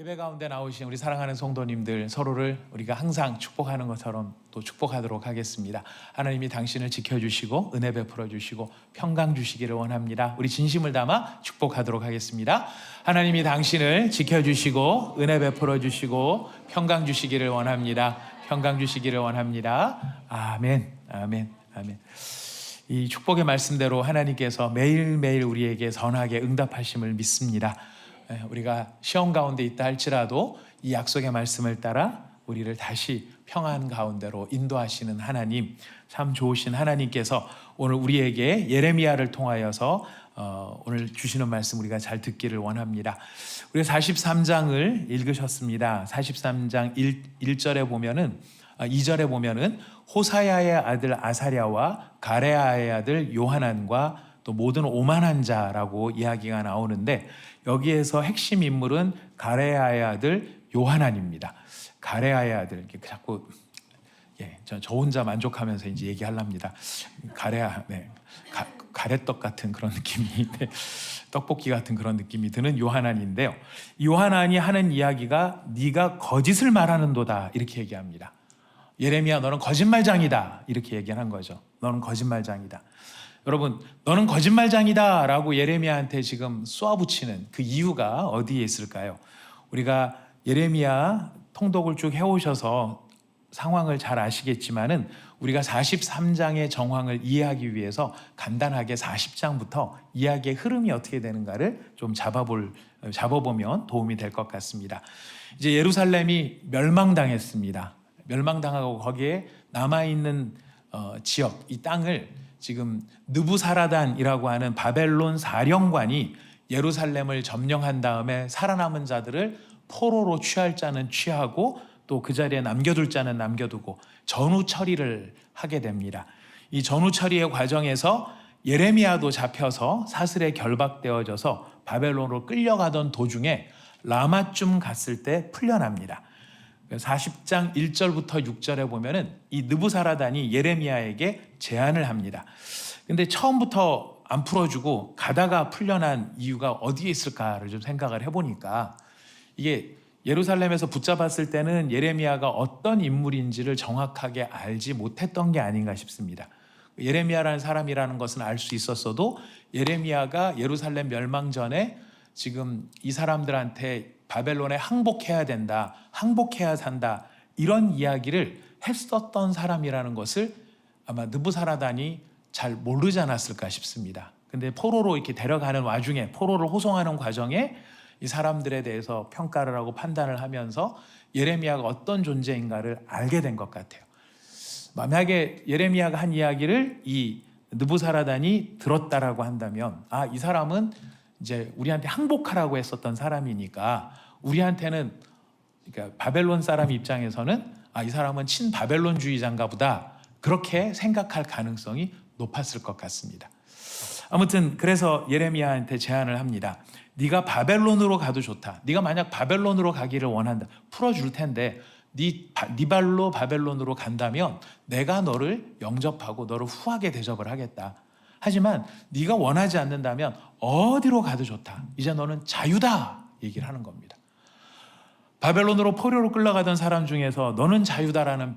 예배 가운데 나오신 우리 사랑하는 성도님들, 서로를 우리가 항상 축복하는 것처럼 또 축복하도록 하겠습니다. 하나님이 당신을 지켜주시고 은혜 베풀어 주시고 평강 주시기를 원합니다. 우리 진심을 담아 축복하도록 하겠습니다. 하나님이 당신을 지켜주시고 은혜 베풀어 주시고 평강 주시기를 원합니다. 평강 주시기를 원합니다. 아멘, 아멘, 아멘. 이 축복의 말씀대로 하나님께서 매일매일 우리에게 선하게 응답하심을 믿습니다. 우리가 시험 가운데 있다 할지라도 이 약속의 말씀을 따라 우리를 다시 평안 가운데로 인도하시는 하나님, 참 좋으신 하나님께서 오늘 우리에게 예레미야를 통하여서 오늘 주시는 말씀 우리가 잘 듣기를 원합니다. 우리가 43장을 읽으셨습니다. 43장 1절에 보면은 2절에 보면은 호사야의 아들 아사랴와 가레아의 아들 요하난과 또 모든 오만한 자라고 이야기가 나오는데, 여기에서 핵심 인물은 가레아의 아들 요하난입니다. 가레아의 아들, 자꾸 저 혼자 만족하면서 이제 얘기하랍니다. 가레아, 가래떡 같은 그런 느낌이, 떡볶이 같은 그런 느낌이 드는 요하난인데요. 요하난이 하는 이야기가 네가 거짓을 말하는도다 이렇게 얘기합니다. 예레미야, 너는 거짓말장이다 이렇게 얘기한 거죠. 너는 거짓말장이다. 여러분, 너는 거짓말장이다 라고 예레미야한테 지금 쏘아붙이는 그 이유가 어디에 있을까요? 우리가 예레미야 통독을 쭉 해오셔서 상황을 잘 아시겠지만은 우리가 43장의 정황을 이해하기 위해서 간단하게 40장부터 이야기의 흐름이 어떻게 되는가를 좀 잡아보면 도움이 될 것 같습니다. 이제 예루살렘이 멸망당했습니다. 멸망당하고 거기에 남아있는 지역, 이 땅을 지금 느부사라단이라고 하는 바벨론 사령관이 예루살렘을 점령한 다음에 살아남은 자들을 포로로 취할 자는 취하고 또 그 자리에 남겨둘 자는 남겨두고 전후 처리를 하게 됩니다. 이 전후 처리의 과정에서 예레미야도 잡혀서 사슬에 결박되어져서 바벨론으로 끌려가던 도중에 라마쯤 갔을 때 풀려납니다. 40장 1절부터 6절에 보면은 이 느부사라단이 예레미야에게 제안을 합니다. 근데 처음부터 안 풀어주고 가다가 풀려난 이유가 어디에 있을까를 좀 생각을 해보니까, 이게 예루살렘에서 붙잡았을 때는 예레미야가 어떤 인물인지를 정확하게 알지 못했던 게 아닌가 싶습니다. 예레미야라는 사람이라는 것은 알 수 있었어도 예레미야가 예루살렘 멸망 전에 지금 이 사람들한테 바벨론에 항복해야 된다, 항복해야 산다, 이런 이야기를 했었던 사람이라는 것을 아마 느부사라단이 잘 모르지 않았을까 싶습니다. 근데 포로로 이렇게 데려가는 와중에, 포로를 호송하는 과정에 이 사람들에 대해서 평가를 하고 판단을 하면서 예레미야가 어떤 존재인가를 알게 된 것 같아요. 만약에 예레미야가 한 이야기를 이 느부사라단이 들었다라고 한다면, 이 사람은 이제 우리한테 항복하라고 했었던 사람이니까 우리한테는, 그러니까 바벨론 사람 입장에서는 이 사람은 친바벨론주의자인가 보다, 그렇게 생각할 가능성이 높았을 것 같습니다. 아무튼 그래서 예레미야한테 제안을 합니다. 네가 바벨론으로 가도 좋다. 네가 만약 바벨론으로 가기를 원한다, 풀어줄 텐데 네 발로 바벨론으로 간다면 내가 너를 영접하고 너를 후하게 대접을 하겠다. 하지만 네가 원하지 않는다면 어디로 가도 좋다. 이제 너는 자유다 얘기를 하는 겁니다. 바벨론으로 포로로 끌려가던 사람 중에서 너는 자유다라는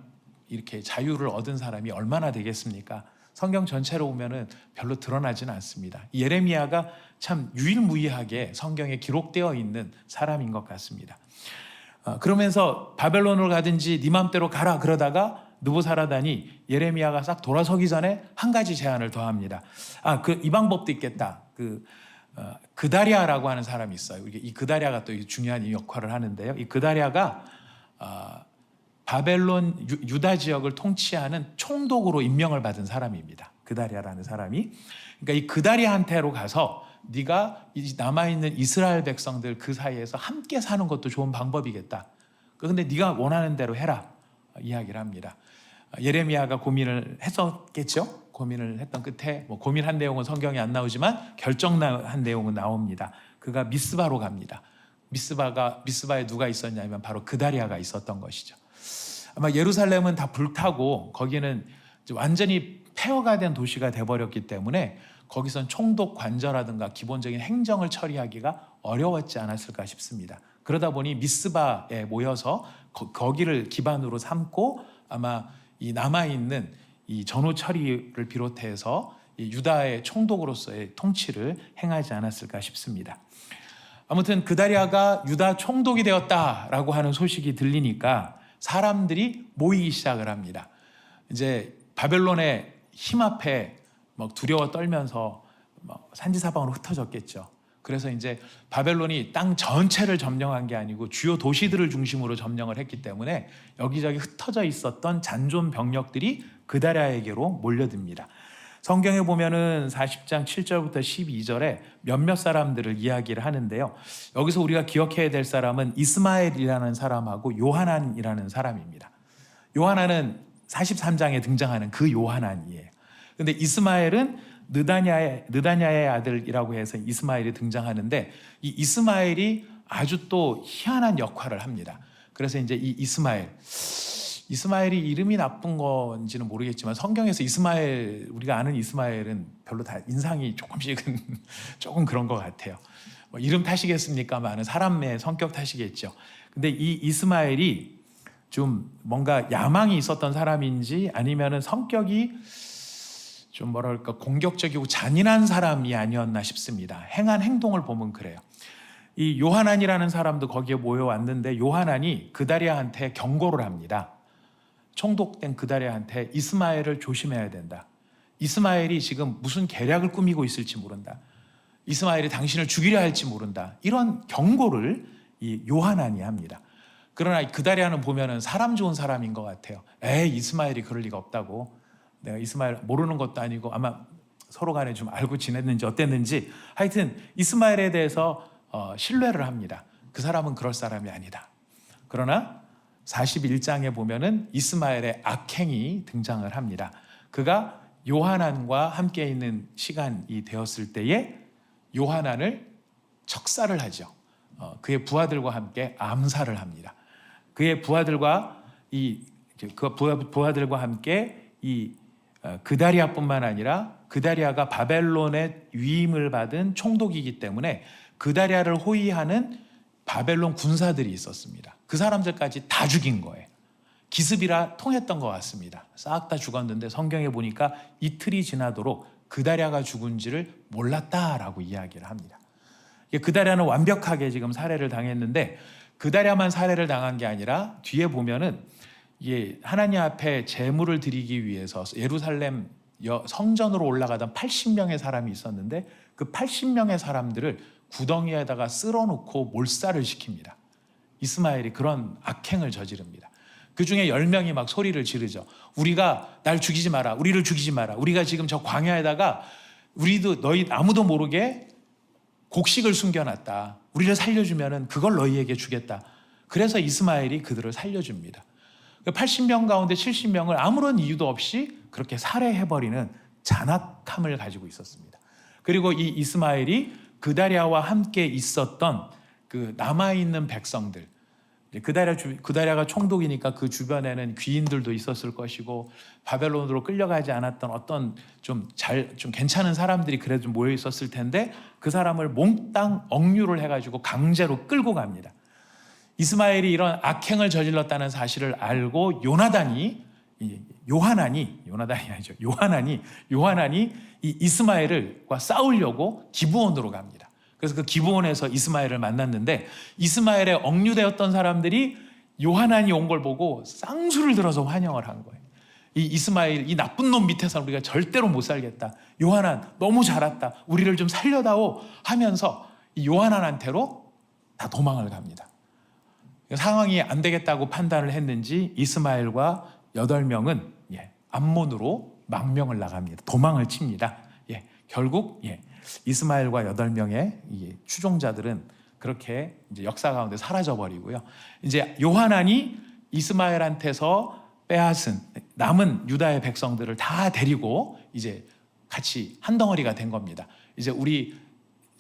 이렇게 자유를 얻은 사람이 얼마나 되겠습니까? 성경 전체로 보면은 별로 드러나지는 않습니다. 예레미야가 참 유일무이하게 성경에 기록되어 있는 사람인 것 같습니다. 그러면서 바벨론으로 가든지 네 맘대로 가라 그러다가 느부사라단이 예레미야가 싹 돌아서기 전에 한 가지 제안을 더 합니다. 이 방법도 있겠다. 그다랴라고 하는 사람이 있어요. 이 그다랴가 또 중요한 역할을 하는데요. 이 그다랴가 바벨론 유다 지역을 통치하는 총독으로 임명을 받은 사람입니다. 그다랴라는 사람이. 그러니까 이 그다랴한테로 가서 네가 남아있는 이스라엘 백성들 그 사이에서 함께 사는 것도 좋은 방법이겠다. 그런데 네가 원하는 대로 해라 이야기를 합니다. 예레미야가 고민을 했었겠죠. 고민을 했던 끝에 고민한 내용은 성경에 안 나오지만 결정한 내용은 나옵니다. 그가 미스바로 갑니다. 미스바에 누가 있었냐면 바로 그다랴가 있었던 것이죠. 아마 예루살렘은 다 불타고 거기는 완전히 폐허가 된 도시가 돼버렸기 때문에 거기선 총독 관저라든가 기본적인 행정을 처리하기가 어려웠지 않았을까 싶습니다. 그러다 보니 미스바에 모여서 거기를 기반으로 삼고 아마 이 남아있는 이 전후 처리를 비롯해서 이 유다의 총독으로서의 통치를 행하지 않았을까 싶습니다. 아무튼 그다리아가 유다 총독이 되었다라고 하는 소식이 들리니까 사람들이 모이기 시작을 합니다. 이제 바벨론의 힘 앞에 막 두려워 떨면서 산지사방으로 흩어졌겠죠. 그래서 이제 바벨론이 땅 전체를 점령한 게 아니고 주요 도시들을 중심으로 점령을 했기 때문에 여기저기 흩어져 있었던 잔존 병력들이 그다리아에게로 몰려듭니다. 성경에 보면은 40장 7절부터 12절에 몇몇 사람들을 이야기를 하는데요. 여기서 우리가 기억해야 될 사람은 이스마엘이라는 사람하고 요하난이라는 사람입니다. 요하난은 43장에 등장하는 그 요하난이에요. 근데 이스마엘은 느다냐의 아들이라고 해서 이스마엘이 등장하는데 이 이스마엘이 아주 또 희한한 역할을 합니다. 그래서 이제 이 이스마엘이 이름이 나쁜 건지는 모르겠지만 성경에서 이스마엘, 우리가 아는 이스마엘은 별로 다 인상이 조금씩은 조금 그런 것 같아요. 뭐 이름 탓이겠습니까만은 사람의 성격 탓이겠죠. 근데 이 이스마엘이 좀 뭔가 야망이 있었던 사람인지 아니면은 성격이 좀 뭐랄까 공격적이고 잔인한 사람이 아니었나 싶습니다. 행한 행동을 보면 그래요. 이 요하난이라는 사람도 거기에 모여왔는데 요하난이 그다리아한테 경고를 합니다. 총독된 그다리아한테 이스마엘을 조심해야 된다. 이스마엘이 지금 무슨 계략을 꾸미고 있을지 모른다. 이스마엘이 당신을 죽이려 할지 모른다. 이런 경고를 이 요하난이 합니다. 그러나 그다리아는 보면은 사람 좋은 사람인 것 같아요. 이스마엘이 그럴 리가 없다고. 내가 이스마엘 모르는 것도 아니고 아마 서로 간에 좀 알고 지냈는지 어땠는지 하여튼 이스마엘에 대해서 신뢰를 합니다. 그 사람은 그럴 사람이 아니다. 그러나 41장에 보면은 이스마엘의 악행이 등장을 합니다. 그가 요하난과 함께 있는 시간이 되었을 때에 요하난을 척살을 하죠. 그의 부하들과 함께 암살을 합니다. 그의 부하들과 부하들과 함께 이 그다리아뿐만 아니라 그다리아가 바벨론의 위임을 받은 총독이기 때문에 그다리아를 호위하는 바벨론 군사들이 있었습니다. 그 사람들까지 다 죽인 거예요. 기습이라 통했던 것 같습니다. 싹 다 죽었는데 성경에 보니까 이틀이 지나도록 그다리아가 죽은지를 몰랐다라고 이야기를 합니다. 그다리아는 완벽하게 지금 살해를 당했는데 그다리아만 살해를 당한 게 아니라 뒤에 보면은 하나님 앞에 제물을 드리기 위해서 예루살렘 성전으로 올라가던 80명의 사람이 있었는데 그 80명의 사람들을 구덩이에다가 쓸어놓고 몰살을 시킵니다. 이스마엘이 그런 악행을 저지릅니다. 그 중에 10명이 막 소리를 지르죠. 우리가 날 죽이지 마라. 우리를 죽이지 마라. 우리가 지금 저 광야에다가 우리도 너희 아무도 모르게 곡식을 숨겨놨다. 우리를 살려주면은 그걸 너희에게 주겠다. 그래서 이스마엘이 그들을 살려줍니다. 80명 가운데 70명을 아무런 이유도 없이 그렇게 살해해버리는 잔악함을 가지고 있었습니다. 그리고 이 이스마엘이 그다리아와 함께 있었던 그 남아있는 백성들, 그다리아가 총독이니까 그 주변에는 귀인들도 있었을 것이고 바벨론으로 끌려가지 않았던 어떤 좀 괜찮은 사람들이 그래도 모여 있었을 텐데 그 사람을 몽땅 억류를 해가지고 강제로 끌고 갑니다. 이스마엘이 이런 악행을 저질렀다는 사실을 알고 요하난이 이 이스마엘과 싸우려고 기브온으로 갑니다. 그래서 그 기브온에서 이스마엘을 만났는데 이스마엘에 억류되었던 사람들이 요하난이 온 걸 보고 쌍수를 들어서 환영을 한 거예요. 이 이스마엘, 이 나쁜 놈 밑에서 우리가 절대로 못 살겠다. 요하난 너무 잘했다. 우리를 좀 살려다오 하면서 이 요하난한테로 다 도망을 갑니다. 상황이 안 되겠다고 판단을 했는지 이스마엘과 8명은 암몬으로 망명을 나갑니다. 도망을 칩니다. 결국 이스마엘과 8명의 추종자들은 그렇게 이제 역사 가운데 사라져 버리고요. 이제 요하난이 이스마엘한테서 빼앗은 남은 유다의 백성들을 다 데리고 이제 같이 한 덩어리가 된 겁니다. 이제 우리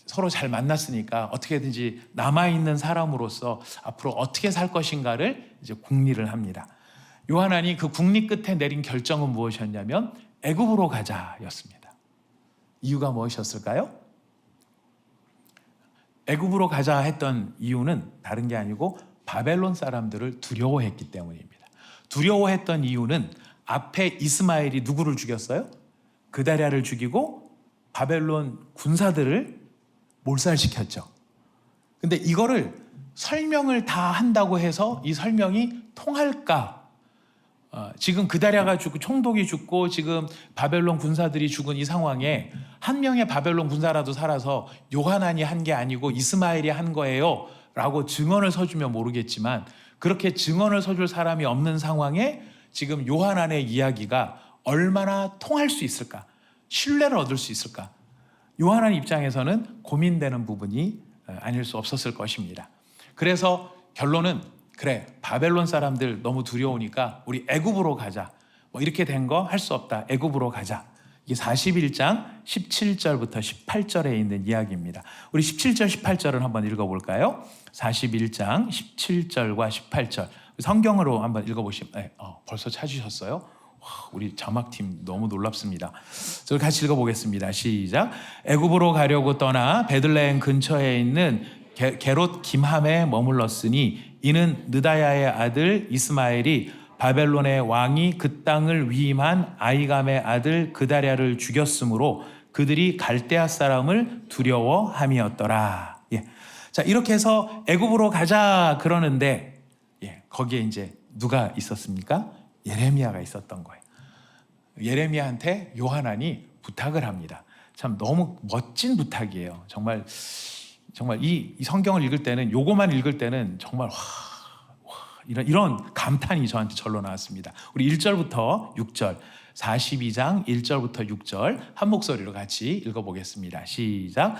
서로 잘 만났으니까 어떻게든지 남아있는 사람으로서 앞으로 어떻게 살 것인가를 이제 궁리를 합니다. 요하난이 그 궁리 끝에 내린 결정은 무엇이었냐면 애굽으로 가자였습니다. 이유가 무엇이었을까요? 애굽으로 가자 했던 이유는 다른 게 아니고 바벨론 사람들을 두려워했기 때문입니다. 두려워했던 이유는 앞에 이스마엘이 누구를 죽였어요? 그다랴를 죽이고 바벨론 군사들을 몰살시켰죠. 근데 이거를 설명을 다 한다고 해서 이 설명이 통할까? 지금 그다랴가 죽고 총독이 죽고 지금 바벨론 군사들이 죽은 이 상황에 한 명의 바벨론 군사라도 살아서 요하난이 한 게 아니고 이스마엘이 한 거예요 라고 증언을 서주면 모르겠지만, 그렇게 증언을 서줄 사람이 없는 상황에 지금 요하난의 이야기가 얼마나 통할 수 있을까, 신뢰를 얻을 수 있을까, 요하난 입장에서는 고민되는 부분이 아닐 수 없었을 것입니다. 그래서 결론은 그래, 바벨론 사람들 너무 두려우니까 우리 애굽으로 가자, 뭐 이렇게 된 거 할 수 없다, 애굽으로 가자. 이게 41장 17절부터 18절에 있는 이야기입니다. 우리 17절 18절을 한번 읽어볼까요? 41장 17절과 18절 성경으로 한번 읽어보시면 벌써 찾으셨어요? 와, 우리 자막팀 너무 놀랍습니다. 저를 같이 읽어보겠습니다. 시작. 애굽으로 가려고 떠나 베들레헴 근처에 있는 게롯 김함에 머물렀으니 이는 느다야의 아들 이스마엘이 바벨론의 왕이 그 땅을 위임한 아이감의 아들 그다랴를 죽였으므로 그들이 갈대아 사람을 두려워함이었더라. 자, 이렇게 해서 애굽으로 가자 그러는데 거기에 이제 누가 있었습니까? 예레미야가 있었던 거예요. 예레미야한테 요하난이 부탁을 합니다. 참 너무 멋진 부탁이에요. 정말 이 성경을 읽을 때는, 요거만 읽을 때는 정말 이런 감탄이 저한테 절로 나왔습니다. 우리 1절부터 6절, 42장 1절부터 6절 한 목소리로 같이 읽어보겠습니다. 시작.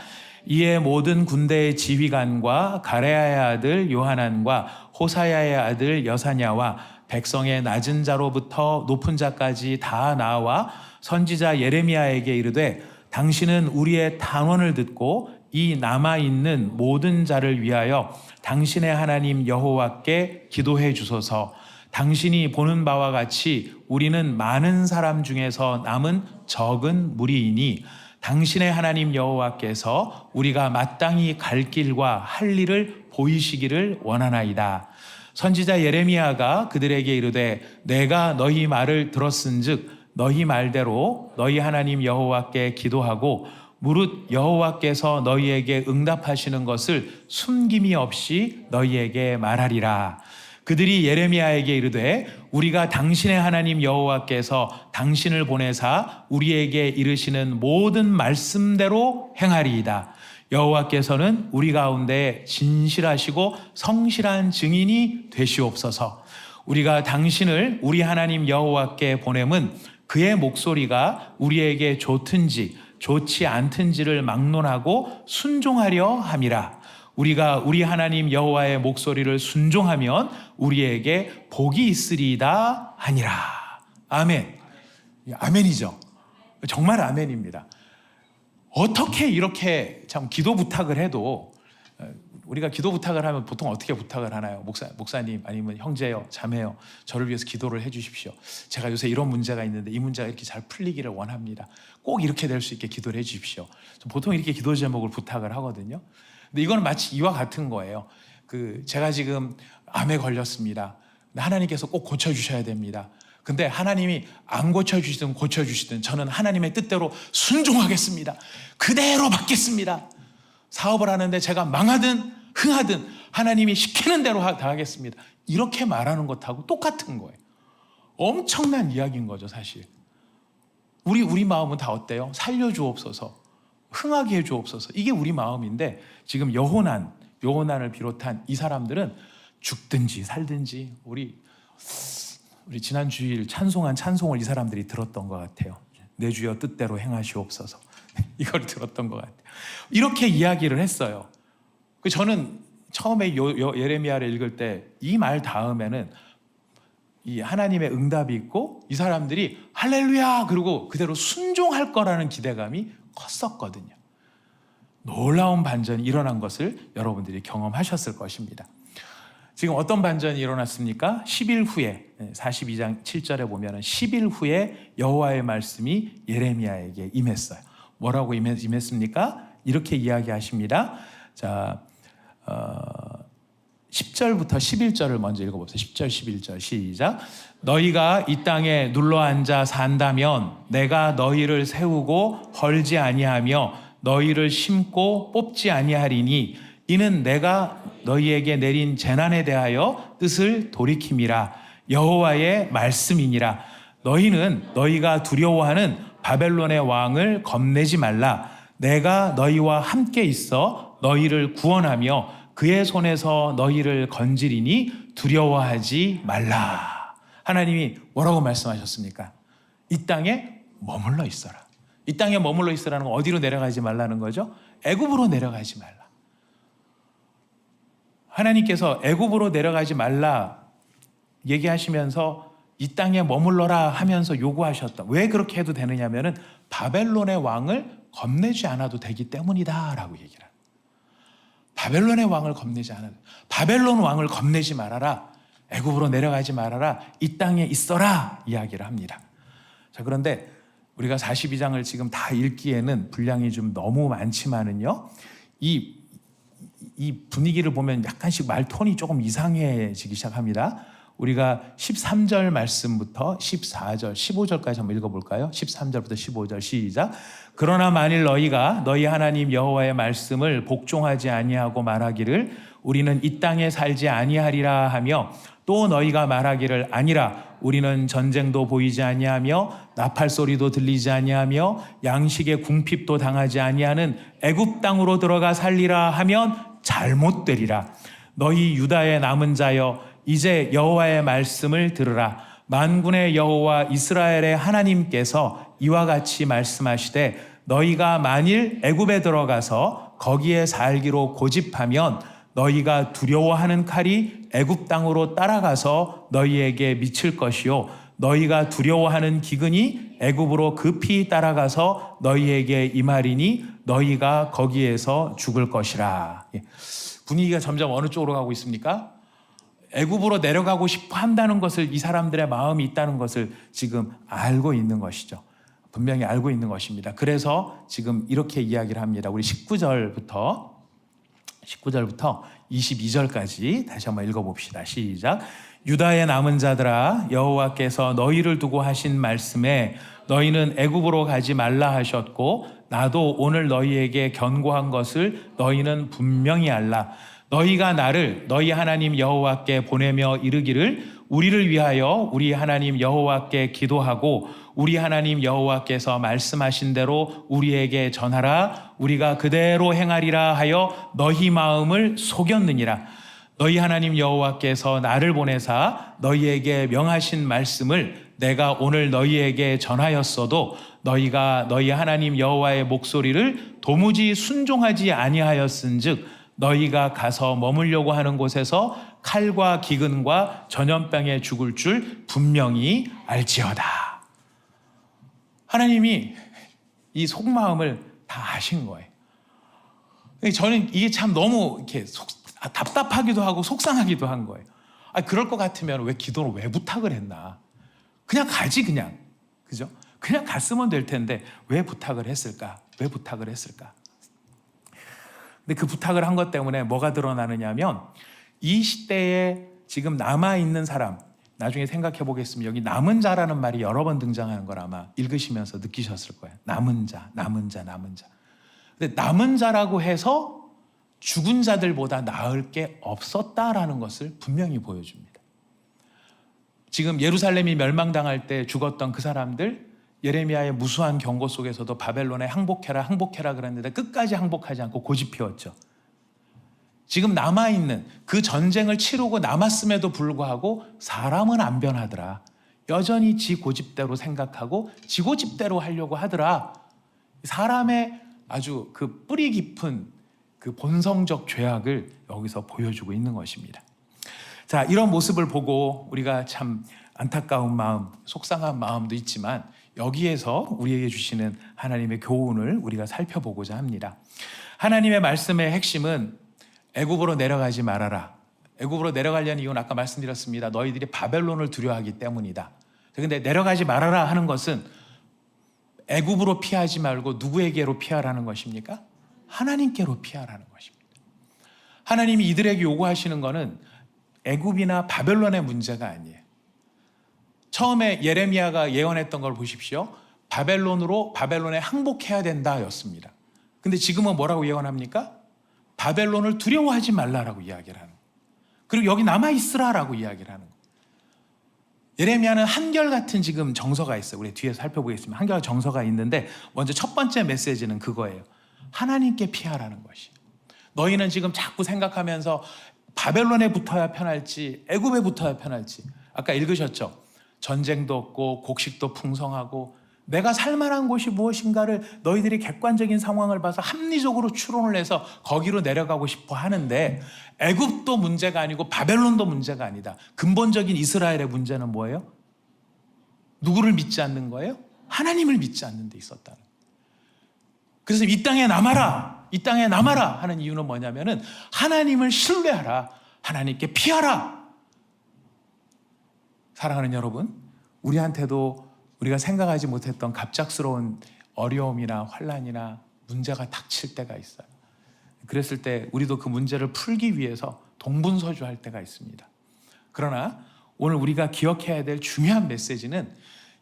이에 모든 군대의 지휘관과 가레야의 아들 요하난과 호사야의 아들 여사냐와 백성의 낮은 자로부터 높은 자까지 다 나와 선지자 예레미야에게 이르되, 당신은 우리의 단원을 듣고 이 남아있는 모든 자를 위하여 당신의 하나님 여호와께 기도해 주소서. 당신이 보는 바와 같이 우리는 많은 사람 중에서 남은 적은 무리이니 당신의 하나님 여호와께서 우리가 마땅히 갈 길과 할 일을 보이시기를 원하나이다. 선지자 예레미야가 그들에게 이르되, 내가 너희 말을 들었은즉 너희 말대로 너희 하나님 여호와께 기도하고 무릇 여호와께서 너희에게 응답하시는 것을 숨김이 없이 너희에게 말하리라. 그들이 예레미야에게 이르되, 우리가 당신의 하나님 여호와께서 당신을 보내사 우리에게 이르시는 모든 말씀대로 행하리이다. 여호와께서는 우리 가운데 진실하시고 성실한 증인이 되시옵소서. 우리가 당신을 우리 하나님 여호와께 보냄은 그의 목소리가 우리에게 좋든지 좋지 않든지를 막론하고 순종하려 함이라. 우리가 우리 하나님 여호와의 목소리를 순종하면 우리에게 복이 있으리이다 하니라. 아멘. 아멘이죠. 정말 아멘입니다. 어떻게 이렇게 참 기도 부탁을 해도, 우리가 기도 부탁을 하면 보통 어떻게 부탁을 하나요? 목사님 아니면 형제요, 자매요, 저를 위해서 기도를 해주십시오. 제가 요새 이런 문제가 있는데 이 문제가 이렇게 잘 풀리기를 원합니다. 꼭 이렇게 될 수 있게 기도를 해주십시오. 보통 이렇게 기도 제목을 부탁을 하거든요. 근데 이거는 마치 이와 같은 거예요. 제가 지금 암에 걸렸습니다. 하나님께서 꼭 고쳐주셔야 됩니다. 근데 하나님이 안 고쳐주시든 고쳐주시든 저는 하나님의 뜻대로 순종하겠습니다. 그대로 받겠습니다. 사업을 하는데 제가 망하든 흥하든 하나님이 시키는 대로 다 하겠습니다. 이렇게 말하는 것하고 똑같은 거예요. 엄청난 이야기인 거죠, 사실. 우리 마음은 다 어때요? 살려주옵소서, 흥하게 해주옵소서. 이게 우리 마음인데, 지금 요호난을 비롯한 이 사람들은 죽든지 살든지, 우리 지난 주일 찬송한 찬송을 이 사람들이 들었던 것 같아요. 내 주여 뜻대로 행하시옵소서. 이걸 들었던 것 같아요. 이렇게 이야기를 했어요. 저는 처음에 예레미야를 읽을 때 이 말 다음에는 이 하나님의 응답이 있고 이 사람들이 할렐루야 그리고 그대로 순종할 거라는 기대감이 컸었거든요. 놀라운 반전이 일어난 것을 여러분들이 경험하셨을 것입니다. 지금 어떤 반전이 일어났습니까? 10일 후에, 42장 7절에 보면 10일 후에 여호와의 말씀이 예레미야에게 임했어요. 뭐라고 임했습니까? 이렇게 이야기하십니다. 자, 10절부터 11절을 먼저 읽어봅시다. 10절, 11절 시작. 너희가 이 땅에 눌러앉아 산다면 내가 너희를 세우고 헐지 아니하며 너희를 심고 뽑지 아니하리니 이는 내가 너희에게 내린 재난에 대하여 뜻을 돌이킴이라. 여호와의 말씀이니라. 너희는 너희가 두려워하는 바벨론의 왕을 겁내지 말라. 내가 너희와 함께 있어 너희를 구원하며 그의 손에서 너희를 건지리니 두려워하지 말라. 하나님이 뭐라고 말씀하셨습니까? 이 땅에 머물러 있어라. 이 땅에 머물러 있으라는 건 어디로 내려가지 말라는 거죠? 애굽으로 내려가지 말라. 하나님께서 애굽으로 내려가지 말라 얘기하시면서 이 땅에 머물러라 하면서 요구하셨다. 왜 그렇게 해도 되느냐면은 바벨론의 왕을 겁내지 않아도 되기 때문이다라고 얘기를 합니다. 바벨론의 왕을 겁내지 않아도, 바벨론 왕을 겁내지 말아라. 애굽으로 내려가지 말아라. 이 땅에 있어라 이야기를 합니다. 자, 그런데 우리가 42장을 지금 다 읽기에는 분량이 좀 너무 많지만은요, 이 분위기를 보면 약간씩 말 톤이 조금 이상해지기 시작합니다. 우리가 13절 말씀부터 14절, 15절까지 한번 읽어볼까요? 13절부터 15절 시작. 그러나 만일 너희가 너희 하나님 여호와의 말씀을 복종하지 아니하고 말하기를 우리는 이 땅에 살지 아니하리라 하며 또 너희가 말하기를 아니라 우리는 전쟁도 보이지 아니하며 나팔 소리도 들리지 아니하며 양식의 궁핍도 당하지 아니하는 애굽 땅으로 들어가 살리라 하면 잘못되리라. 너희 유다의 남은 자여 이제 여호와의 말씀을 들으라. 만군의 여호와 이스라엘의 하나님께서 이와 같이 말씀하시되 너희가 만일 애굽에 들어가서 거기에 살기로 고집하면 너희가 두려워하는 칼이 애굽 땅으로 따라가서 너희에게 미칠 것이요 너희가 두려워하는 기근이 애굽으로 급히 따라가서 너희에게 임하리니 너희가 거기에서 죽을 것이라. 분위기가 점점 어느 쪽으로 가고 있습니까? 애굽으로 내려가고 싶어 한다는 것을, 이 사람들의 마음이 있다는 것을 지금 알고 있는 것이죠. 분명히 알고 있는 것입니다. 그래서 지금 이렇게 이야기를 합니다. 우리 19절부터 22절까지 다시 한번 읽어봅시다. 시작. 유다의 남은 자들아, 여호와께서 너희를 두고 하신 말씀에 너희는 애굽으로 가지 말라 하셨고 나도 오늘 너희에게 견고한 것을 너희는 분명히 알라. 너희가 나를 너희 하나님 여호와께 보내며 이르기를 우리를 위하여 우리 하나님 여호와께 기도하고 우리 하나님 여호와께서 말씀하신 대로 우리에게 전하라. 우리가 그대로 행하리라 하여 너희 마음을 속였느니라. 너희 하나님 여호와께서 나를 보내사 너희에게 명하신 말씀을 내가 오늘 너희에게 전하였어도 너희가 너희 하나님 여호와의 목소리를 도무지 순종하지 아니하였은즉 너희가 가서 머물려고 하는 곳에서 칼과 기근과 전염병에 죽을 줄 분명히 알지어다. 하나님이 이 속마음을 다 아신 거예요. 저는 이게 참 너무 이렇게 답답하기도 하고 속상하기도 한 거예요. 그럴 것 같으면 왜 기도를 왜 부탁을 했나? 그냥 가지 그냥. 그죠? 그냥 갔으면 될 텐데 왜 부탁을 했을까? 왜 부탁을 했을까? 근데 그 부탁을 한 것 때문에 뭐가 드러나느냐면 이 시대에 지금 남아있는 사람, 나중에 생각해 보겠습니다. 여기 남은 자라는 말이 여러 번 등장하는 걸 아마 읽으시면서 느끼셨을 거예요. 남은 자, 남은 자, 남은 자. 근데 남은 자라고 해서 죽은 자들보다 나을 게 없었다라는 것을 분명히 보여줍니다. 지금 예루살렘이 멸망당할 때 죽었던 그 사람들, 예레미야의 무수한 경고 속에서도 바벨론에 항복해라 항복해라 그랬는데 끝까지 항복하지 않고 고집 피웠죠. 지금 남아있는 그 전쟁을 치르고 남았음에도 불구하고 사람은 안 변하더라. 여전히 지 고집대로 생각하고 지 고집대로 하려고 하더라. 사람의 아주 그 뿌리 깊은 그 본성적 죄악을 여기서 보여주고 있는 것입니다. 자, 이런 모습을 보고 우리가 참 안타까운 마음, 속상한 마음도 있지만 여기에서 우리에게 주시는 하나님의 교훈을 우리가 살펴보고자 합니다. 하나님의 말씀의 핵심은 애굽으로 내려가지 말아라. 애굽으로 내려가려는 이유는 아까 말씀드렸습니다. 너희들이 바벨론을 두려워하기 때문이다. 그런데 내려가지 말아라 하는 것은 애굽으로 피하지 말고 누구에게로 피하라는 것입니까? 하나님께로 피하라는 것입니다. 하나님이 이들에게 요구하시는 것은 애굽이나 바벨론의 문제가 아니에요. 처음에 예레미야가 예언했던 걸 보십시오. 바벨론에 항복해야 된다였습니다. 근데 지금은 뭐라고 예언합니까? 바벨론을 두려워하지 말라라고 이야기를 하는 거예요. 그리고 여기 남아있으라라고 이야기를 하는 거예요. 예레미야는 한결같은 지금 정서가 있어요. 우리 뒤에서 살펴보겠습니다. 한결 정서가 있는데 먼저 첫 번째 메시지는 그거예요. 하나님께 피하라는 것이. 너희는 지금 자꾸 생각하면서 바벨론에 붙어야 편할지 애굽에 붙어야 편할지. 아까 읽으셨죠? 전쟁도 없고 곡식도 풍성하고 내가 살만한 곳이 무엇인가를 너희들이 객관적인 상황을 봐서 합리적으로 추론을 해서 거기로 내려가고 싶어 하는데 애굽도 문제가 아니고 바벨론도 문제가 아니다. 근본적인 이스라엘의 문제는 뭐예요? 누구를 믿지 않는 거예요? 하나님을 믿지 않는 데 있었다는 거예요. 그래서 이 땅에 남아라, 이 땅에 남아라 하는 이유는 뭐냐면은 하나님을 신뢰하라, 하나님께 피하라. 사랑하는 여러분, 우리한테도 우리가 생각하지 못했던 갑작스러운 어려움이나 환난이나 문제가 닥칠 때가 있어요. 그랬을 때 우리도 그 문제를 풀기 위해서 동분서주할 때가 있습니다. 그러나 오늘 우리가 기억해야 될 중요한 메시지는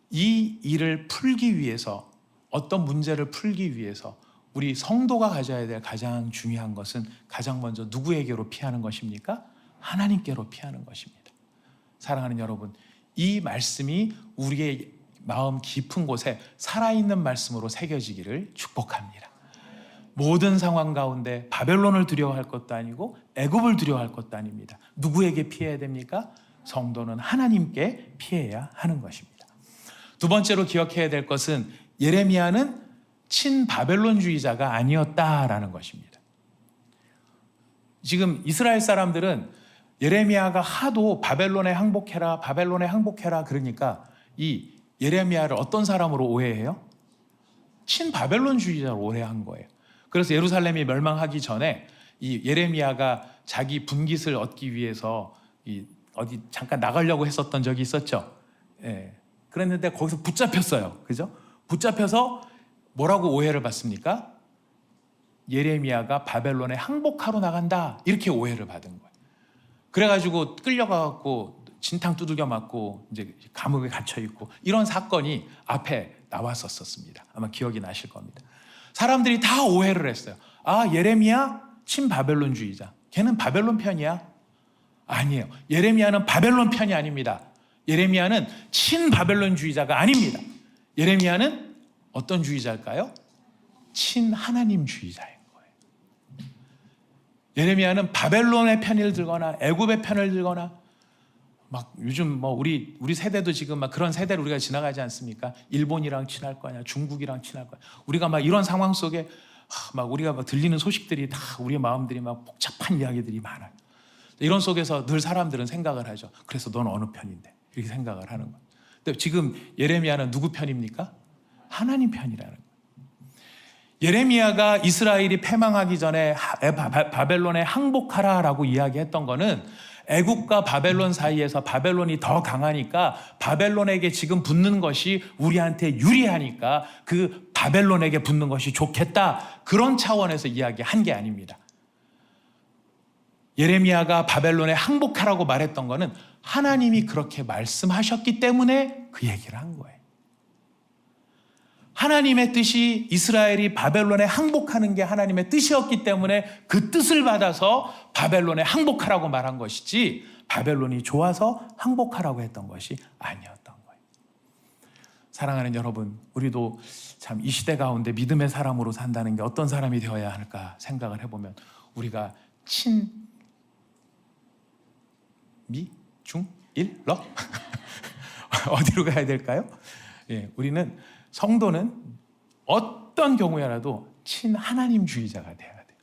이 일을 풀기 위해서, 어떤 문제를 풀기 위해서 우리 성도가 가져야 될 가장 중요한 것은 가장 먼저 누구에게로 피하는 것입니까? 하나님께로 피하는 것입니다. 사랑하는 여러분, 이 말씀이 우리의 마음 깊은 곳에 살아있는 말씀으로 새겨지기를 축복합니다. 모든 상황 가운데 바벨론을 두려워할 것도 아니고 애굽을 두려워할 것도 아닙니다. 누구에게 피해야 됩니까? 성도는 하나님께 피해야 하는 것입니다. 두 번째로 기억해야 될 것은 예레미야는 친바벨론주의자가 아니었다라는 것입니다. 지금 이스라엘 사람들은 예레미야가 하도 바벨론에 항복해라, 바벨론에 항복해라 그러니까 이 예레미야를 어떤 사람으로 오해해요? 친바벨론주의자로 오해한 거예요. 그래서 예루살렘이 멸망하기 전에 이 예레미야가 자기 분깃을 얻기 위해서 어디 잠깐 나가려고 했었던 적이 있었죠. 예. 그랬는데 거기서 붙잡혔어요. 그죠? 붙잡혀서 뭐라고 오해를 받습니까? 예레미야가 바벨론에 항복하러 나간다. 이렇게 오해를 받은 거예요. 그래가지고 끌려가갖고 진탕 두들겨 맞고 이제 감옥에 갇혀 있고 이런 사건이 앞에 나왔었습니다. 아마 기억이 나실 겁니다. 사람들이 다 오해를 했어요. 아, 예레미야 친바벨론주의자. 걔는 바벨론 편이야? 아니에요. 예레미야는 바벨론 편이 아닙니다. 예레미야는 친바벨론주의자가 아닙니다. 예레미야는 어떤 주의자일까요? 친하나님주의자인 거예요. 예레미야는 바벨론의 편을 들거나 애굽의 편을 들거나 막 요즘 뭐 우리 세대도 지금 막 그런 세대를 우리가 지나가지 않습니까? 일본이랑 친할 거냐, 중국이랑 친할 거냐. 우리가 막 이런 상황 속에 막 우리가 막 들리는 소식들이 다 우리의 마음들이 막 복잡한 이야기들이 많아요. 이런 속에서 늘 사람들은 생각을 하죠. 그래서 넌 어느 편인데? 이렇게 생각을 하는 거예요. 근데 지금 예레미야는 누구 편입니까? 하나님 편이라는 거예요. 예레미야가 이스라엘이 패망하기 전에 바벨론에 항복하라라고 이야기했던 거는 애국과 바벨론 사이에서 바벨론이 더 강하니까 바벨론에게 지금 붙는 것이 우리한테 유리하니까 그 바벨론에게 붙는 것이 좋겠다. 그런 차원에서 이야기한 게 아닙니다. 예레미야가 바벨론에 항복하라고 말했던 거는 하나님이 그렇게 말씀하셨기 때문에 그 얘기를 한 거예요. 하나님의 뜻이 이스라엘이 바벨론에 항복하는 게 하나님의 뜻이었기 때문에 그 뜻을 받아서 바벨론에 항복하라고 말한 것이지 바벨론이 좋아서 항복하라고 했던 것이 아니었던 거예요. 사랑하는 여러분, 우리도 참 이 시대 가운데 믿음의 사람으로 산다는 게 어떤 사람이 되어야 할까 생각을 해보면 우리가 러 어디로 가야 될까요? 예, 우리는 성도는 어떤 경우에라도 친하나님주의자가 돼야 돼요.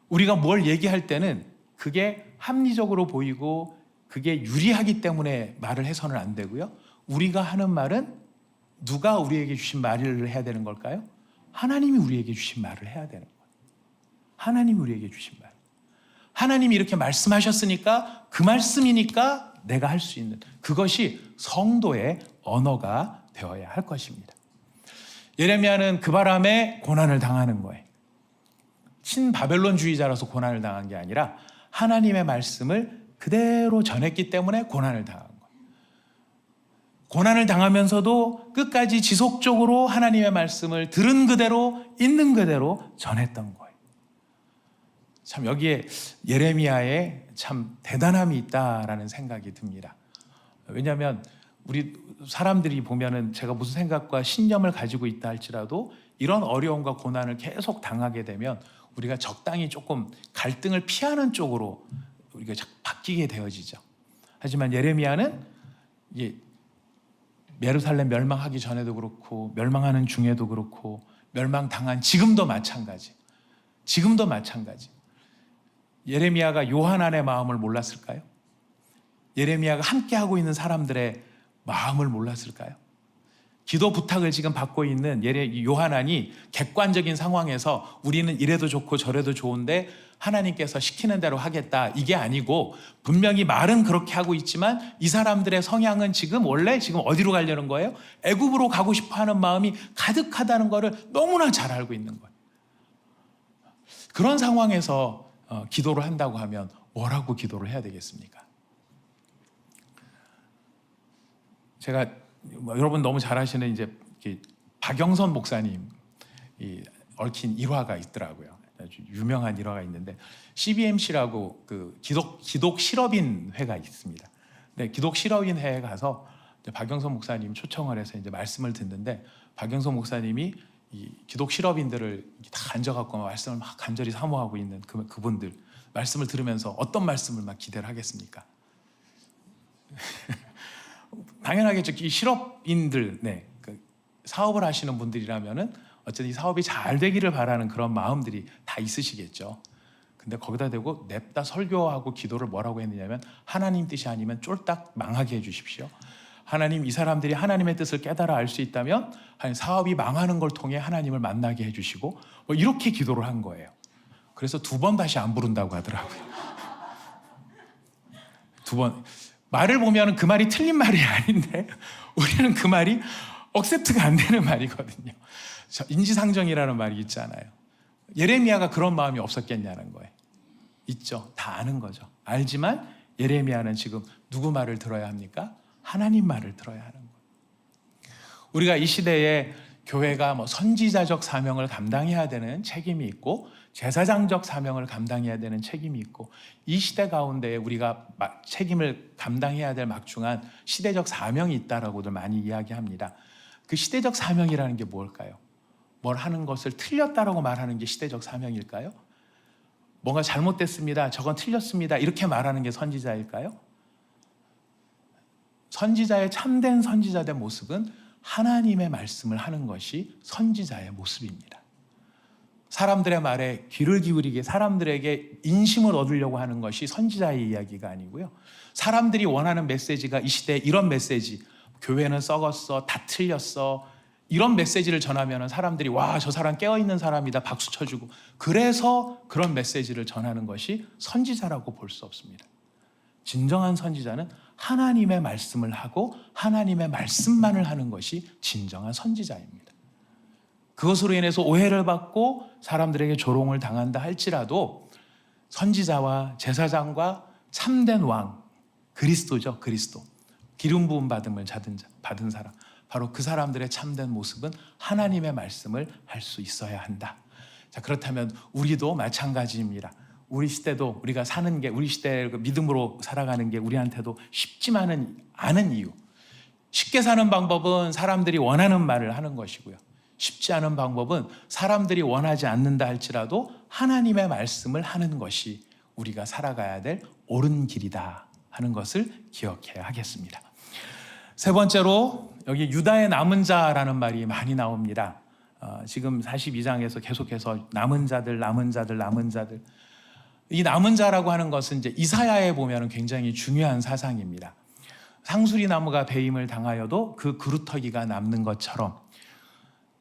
우리가 뭘 얘기할 때는 그게 합리적으로 보이고 그게 유리하기 때문에 말을 해서는 안 되고요. 우리가 하는 말은 누가 우리에게 주신 말을 해야 되는 걸까요? 하나님이 우리에게 주신 말을 해야 되는 거예요. 하나님이 우리에게 주신 말. 하나님이 이렇게 말씀하셨으니까 그 말씀이니까 내가 할 수 있는 그것이 성도의 언어가 되어야 할 것입니다. 예레미야는 그 바람에 고난을 당하는 거예요. 신바벨론주의자라서 고난을 당한 게 아니라 하나님의 말씀을 그대로 전했기 때문에 고난을 당한 거예요. 고난을 당하면서도 끝까지 지속적으로 하나님의 말씀을 들은 그대로 있는 그대로 전했던 거예요. 참 여기에 예레미야의 참 대단함이 있다라는 생각이 듭니다. 왜냐하면 우리 사람들이 보면은 제가 무슨 생각과 신념을 가지고 있다 할지라도 이런 어려움과 고난을 계속 당하게 되면 우리가 적당히 조금 갈등을 피하는 쪽으로 우리가 바뀌게 되어지죠. 하지만 예레미야는 이게 예루살렘 멸망하기 전에도 그렇고 멸망하는 중에도 그렇고 멸망당한 지금도 마찬가지. 지금도 마찬가지. 예레미야가 요하난의 마음을 몰랐을까요? 예레미야가 함께하고 있는 사람들의 마음을 몰랐을까요? 기도 부탁을 지금 받고 있는 요하난이 객관적인 상황에서 우리는 이래도 좋고 저래도 좋은데 하나님께서 시키는 대로 하겠다 이게 아니고 분명히 말은 그렇게 하고 있지만 이 사람들의 성향은 지금 어디로 가려는 거예요? 애굽으로 가고 싶어 하는 마음이 가득하다는 것을 너무나 잘 알고 있는 거예요. 그런 상황에서 기도를 한다고 하면 뭐라고 기도를 해야 되겠습니까? 제가 여러분 너무 잘 아시는 이제 박영선 목사님 얽힌 일화가 있더라고요. 아주 유명한 일화가 있는데 CBMC라고 그 기독 실업인 회가 있습니다. 네, 기독 실업인 회에 가서 박영선 목사님 초청을 해서 이제 말씀을 듣는데 박영선 목사님이 이 기독 실업인들을 다 앉아갖고 말씀을 막 간절히 사모하고 있는 그분들 말씀을 들으면서 어떤 말씀을 막 기대를 하겠습니까? 당연하겠죠. 이 실업인들, 그 사업을 하시는 분들이라면은 어쨌든 이 사업이 잘 되기를 바라는 그런 마음들이 다 있으시겠죠. 근데 거기다 대고 냅다 설교하고 기도를 뭐라고 했느냐면 하나님 뜻이 아니면 쫄딱 망하게 해주십시오. 하나님 이 사람들이 하나님의 뜻을 깨달아 알 수 있다면 사업이 망하는 걸 통해 하나님을 만나게 해주시고 뭐 이렇게 기도를 한 거예요. 그래서 2번 다시 안 부른다고 하더라고요. 2번. 말을 보면 그 말이 틀린 말이 아닌데 우리는 그 말이 억셉트가 안 되는 말이거든요. 인지상정이라는 말이 있잖아요. 예레미야가 그런 마음이 없었겠냐는 거예요. 있죠. 다 아는 거죠. 알지만 예레미야는 지금 누구 말을 들어야 합니까? 하나님 말을 들어야 하는 거예요. 우리가 이 시대에 교회가 뭐 선지자적 사명을 감당해야 되는 책임이 있고 제사장적 사명을 감당해야 되는 책임이 있고 이 시대 가운데 우리가 책임을 감당해야 될 막중한 시대적 사명이 있다라고들 많이 이야기합니다. 그 시대적 사명이라는 게 뭘까요? 뭘 하는 것을 틀렸다라고 말하는 게 시대적 사명일까요? 뭔가 잘못됐습니다. 저건 틀렸습니다. 이렇게 말하는 게 선지자일까요? 선지자의 참된 선지자의 모습은 하나님의 말씀을 하는 것이 선지자의 모습입니다. 사람들의 말에 귀를 기울이게 사람들에게 인심을 얻으려고 하는 것이 선지자의 이야기가 아니고요. 사람들이 원하는 메시지가 이 시대에 이런 메시지, 교회는 썩었어, 다 틀렸어, 이런 메시지를 전하면 사람들이 와, 저 사람 깨어있는 사람이다 박수 쳐주고 그래서 그런 메시지를 전하는 것이 선지자라고 볼 수 없습니다. 진정한 선지자는 하나님의 말씀을 하고 하나님의 말씀만을 하는 것이 진정한 선지자입니다. 그것으로 인해서 오해를 받고 사람들에게 조롱을 당한다 할지라도 선지자와 제사장과 참된 왕 그리스도죠. 그리스도 기름 부음 받은 사람 바로 그 사람들의 참된 모습은 하나님의 말씀을 할 수 있어야 한다. 자, 그렇다면 우리도 마찬가지입니다. 우리 시대도 우리가 사는 게 우리 시대의 믿음으로 살아가는 게 우리한테도 쉽지만은 않은 이유. 쉽게 사는 방법은 사람들이 원하는 말을 하는 것이고요. 쉽지 않은 방법은 사람들이 원하지 않는다 할지라도 하나님의 말씀을 하는 것이 우리가 살아가야 될 옳은 길이다 하는 것을 기억해야 하겠습니다. 세 번째로 여기 유다의 남은 자라는 말이 많이 나옵니다. 지금 42장에서 계속해서 남은 자들 이 남은 자라고 하는 것은 이제 이사야에 보면 굉장히 중요한 사상입니다. 상수리 나무가 배임을 당하여도 그 그루터기가 남는 것처럼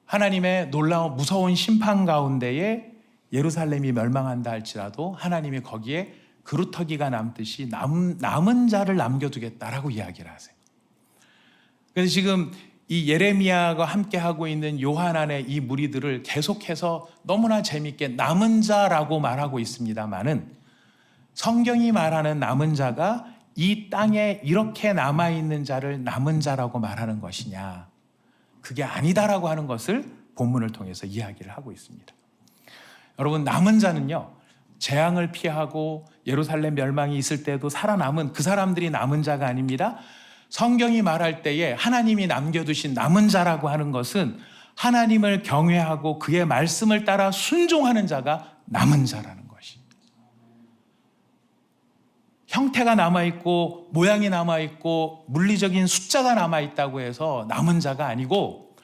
하나님의 놀라운 무서운 심판 가운데에 예루살렘이 멸망한다 할지라도 하나님이 거기에 그루터기가 남듯이 남은 자를 남겨두겠다라고 이야기를 하세요. 그래서 지금 이 예레미야가 함께 하고 있는 요한안의 이 무리들을 계속해서 너무나 재밌게 남은 자라고 말하고 있습니다만은, 성경이 말하는 남은 자가 이 땅에 이렇게 남아있는 자를 남은 자라고 말하는 것이냐, 그게 아니다라고 하는 것을 본문을 통해서 이야기를 하고 있습니다. 여러분, 남은 자는요, 재앙을 피하고 예루살렘 멸망이 있을 때도 살아남은 그 사람들이 남은 자가 아닙니다. 성경이 말할 때에 하나님이 남겨두신 남은 자라고 하는 것은 하나님을 경외하고 그의 말씀을 따라 순종하는 자가 남은 자라는 것이. 형태가 남아있고 모양이 남아있고 물리적인 숫자가 남아있다고 해서 남은 자가 아니고,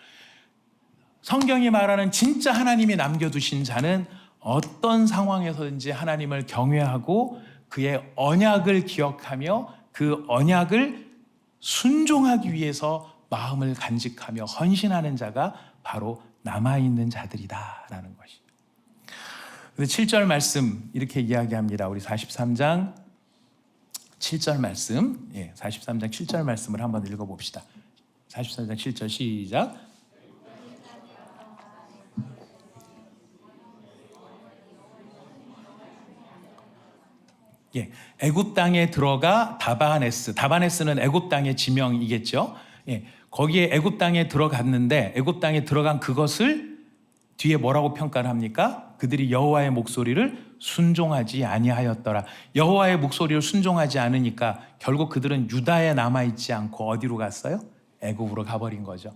성경이 말하는 진짜 하나님이 남겨두신 자는 어떤 상황에서든지 하나님을 경외하고 그의 언약을 기억하며 그 언약을 순종하기 위해서 마음을 간직하며 헌신하는 자가 바로 남아있는 자들이다라는 것이. 7절 말씀 이렇게 이야기합니다. 우리 43장 7절 말씀, 43장 7절 말씀을 한번 읽어봅시다. 43장 7절 시작. 애굽 땅에 들어가 다바네스는 애굽 땅의 지명이겠죠. 거기에 애굽 땅에 들어갔는데, 애굽 땅에 들어간 그것을 뒤에 뭐라고 평가를 합니까? 그들이 여호와의 목소리를 순종하지 아니하였더라. 여호와의 목소리를 순종하지 않으니까 결국 그들은 유다에 남아있지 않고 어디로 갔어요? 애굽으로 가버린 거죠.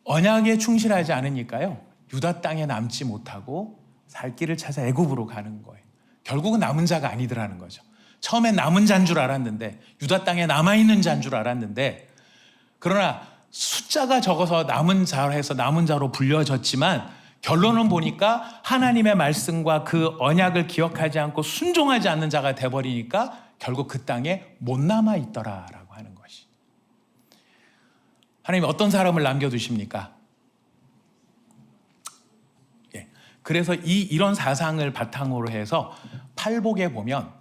언약에 충실하지 않으니까요, 유다 땅에 남지 못하고 살 길을 찾아 애굽으로 가는 거예요. 결국은 남은 자가 아니더라는 거죠. 처음엔 남은 자인 줄 알았는데, 유다 땅에 남아있는 자인 줄 알았는데, 그러나 숫자가 적어서 남은 자로 해서 남은 자로 불려졌지만, 결론은 보니까 하나님의 말씀과 그 언약을 기억하지 않고 순종하지 않는 자가 돼버리니까 결국 그 땅에 못 남아있더라라고 하는 것이. 하나님이 어떤 사람을 남겨두십니까? 그래서 이런 사상을 바탕으로 해서 팔복에 보면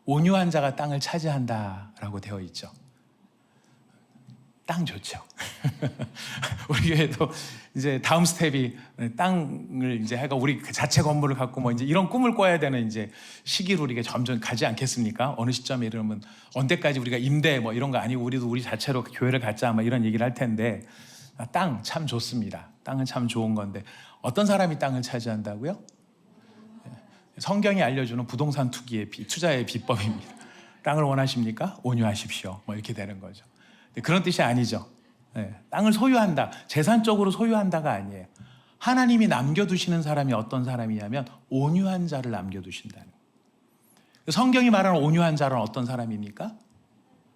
온유한 자가 땅을 차지한다라고 되어 있죠. 땅 좋죠. 우리 교회도 이제 다음 스텝이 땅을 이제 해가 우리 그 자체 건물을 갖고 뭐 이제 이런 꿈을 꿔야 되는 이제 시기로 우리가 점점 가지 않겠습니까? 어느 시점에 이러면 언제까지 우리가 임대 뭐 이런 거 아니고 우리도 우리 자체로 교회를 갖자 뭐 이런 얘기를 할 텐데, 땅 참 좋습니다. 땅은 참 좋은 건데 어떤 사람이 땅을 차지한다고요? 성경이 알려주는 부동산 투자의 비법입니다. 땅을 원하십니까? 온유하십시오. 뭐 이렇게 되는 거죠. 그런 뜻이 아니죠. 땅을 소유한다, 재산적으로 소유한다가 아니에요. 하나님이 남겨두시는 사람이 어떤 사람이냐면 온유한 자를 남겨두신다는 거예요. 성경이 말하는 온유한 자는 어떤 사람입니까?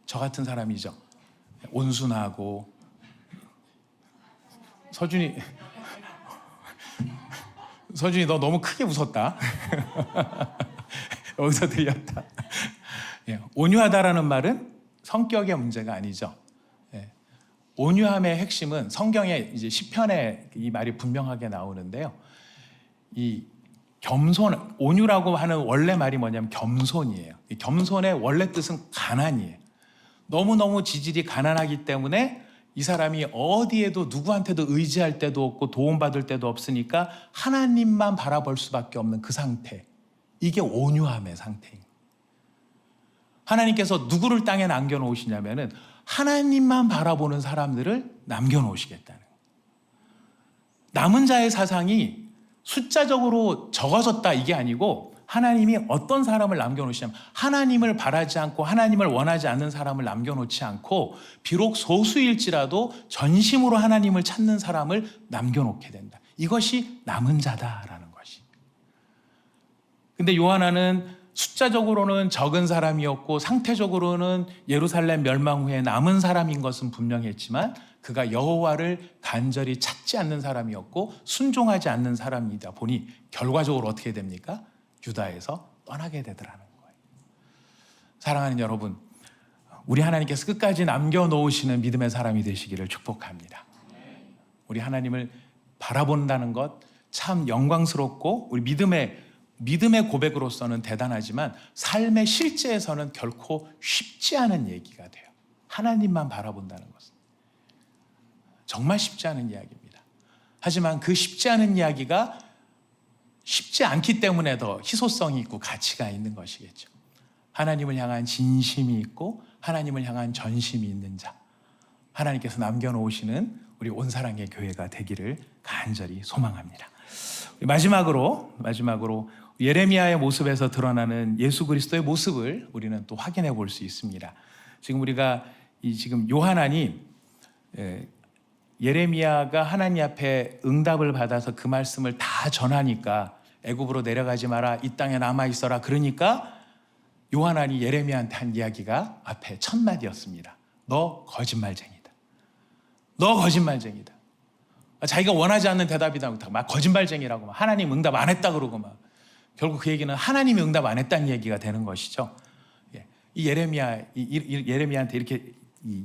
저 같은 사람이죠. 온순하고. 서준이 너 너무 크게 웃었다. 여기서 들렸다. 온유하다라는 말은 성격의 문제가 아니죠. 온유함의 핵심은 성경에 이제 시편에 이 말이 분명하게 나오는데요. 이 겸손, 온유라고 하는 원래 말이 뭐냐면 겸손이에요. 이 겸손의 원래 뜻은 가난이에요. 너무너무 지질이 가난하기 때문에 이 사람이 어디에도 누구한테도 의지할 데도 없고 도움받을 데도 없으니까 하나님만 바라볼 수밖에 없는 그 상태. 이게 온유함의 상태입니다. 하나님께서 누구를 땅에 남겨놓으시냐면은 하나님만 바라보는 사람들을 남겨놓으시겠다는 거예요. 남은 자의 사상이 숫자적으로 적어졌다 이게 아니고, 하나님이 어떤 사람을 남겨놓으시냐면 하나님을 바라지 않고 하나님을 원하지 않는 사람을 남겨놓지 않고, 비록 소수일지라도 전심으로 하나님을 찾는 사람을 남겨놓게 된다. 이것이 남은 자다라는 것이. 근데 요한아는 숫자적으로는 적은 사람이었고 상태적으로는 예루살렘 멸망 후에 남은 사람인 것은 분명했지만, 그가 여호와를 간절히 찾지 않는 사람이었고 순종하지 않는 사람이다 보니 결과적으로 어떻게 됩니까? 유다에서 떠나게 되더라는 거예요. 사랑하는 여러분, 우리 하나님께서 끝까지 남겨놓으시는 믿음의 사람이 되시기를 축복합니다. 우리 하나님을 바라본다는 것 참 영광스럽고, 우리 믿음의 고백으로서는 대단하지만 삶의 실제에서는 결코 쉽지 않은 얘기가 돼요. 하나님만 바라본다는 것은 정말 쉽지 않은 이야기입니다. 하지만 그 쉽지 않은 이야기가 쉽지 않기 때문에 더 희소성이 있고 가치가 있는 것이겠죠. 하나님을 향한 진심이 있고 하나님을 향한 전심이 있는 자, 하나님께서 남겨놓으시는 우리 온사랑의 교회가 되기를 간절히 소망합니다. 마지막으로 예레미야의 모습에서 드러나는 예수 그리스도의 모습을 우리는 또 확인해 볼 수 있습니다. 지금 우리가 지금 요한안이 예레미야가 하나님 앞에 응답을 받아서 그 말씀을 다 전하니까 애굽으로 내려가지 마라, 이 땅에 남아 있어라. 그러니까 요한안이 예레미야한테 한 이야기가 앞에 첫 마디였습니다. 너 거짓말쟁이다. 너 거짓말쟁이다. 자기가 원하지 않는 대답이다. 막 거짓말쟁이라고 막 하나님 응답 안 했다 그러고 막 결국 그 얘기는 하나님이 응답 안 했다는 얘기가 되는 것이죠. 이 예레미야한테 이렇게